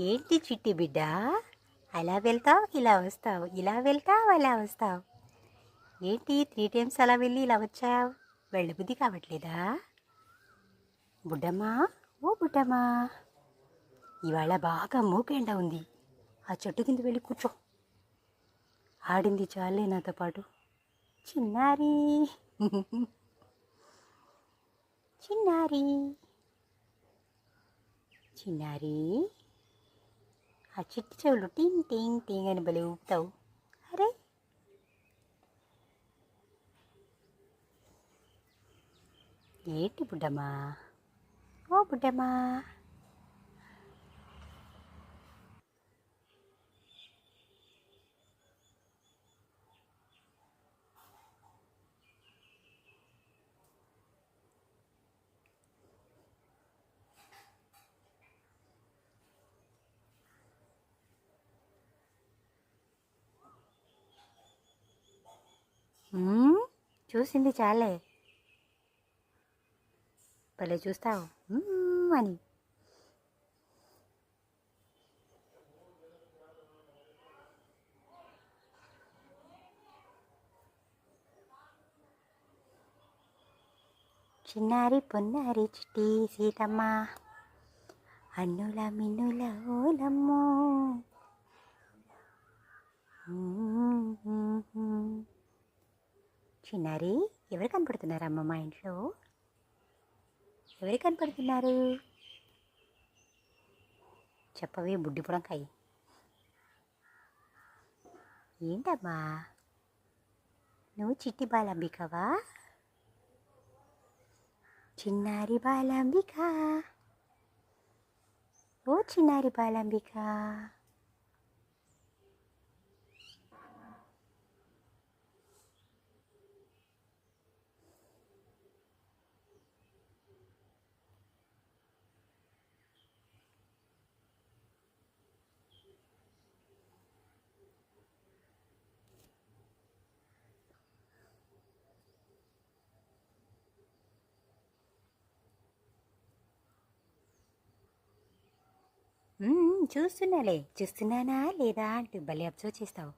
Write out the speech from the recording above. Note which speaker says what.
Speaker 1: ఏంటి చిట్టి బిడ్డ, అలా వెళ్తావు ఇలా వస్తావు, ఇలా వెళ్తావు అలా వస్తావు. ఏంటి 3 టైమ్స్ అలా వెళ్ళి ఇలా వచ్చావు? వెళ్ళబుద్ధి కావట్లేదా? బుడ్డమ్మా, ఓ బుడ్డమ్మా, ఇవాళ బాగా మూకెండ ఉంది. ఆ చెట్టు కింద వెళ్ళి కూర్చో. ఆడింది చాలే నాతో పాటు. చిన్నారి చిన్నారి చిన్నారి, ఆ చిట్టి చెవులు టింగ్ టింగ్ టింగ్ అని బలి ఊపుతావు. అరే, ఏంటి బుడ్డమ్మా, ఓ బుడ్డమ్మా, చూసింది చాలే, భలే చూస్తావు అని. చిన్నారి పొన్నారి చిట్టి సీతమ్మ, అన్నుల మిన్నుల ఓలమ్మో. చిన్నారి, ఎవరు కనపడుతున్నారమ్మ మా ఇంట్లో? ఎవరు కనపడుతున్నారు? చెప్పవే బుడ్డి పుడంకాయ. ఏంటమ్మా, నువ్వు చిట్టి బాలాంబికవా? చిన్నారి బాలాంబిక, ఓ చిన్నారి బాలాంబిక. చూస్తున్నాలే, చూస్తున్నానా లేదా అంటూ భలే అబ్జర్వ్ చేస్తావు.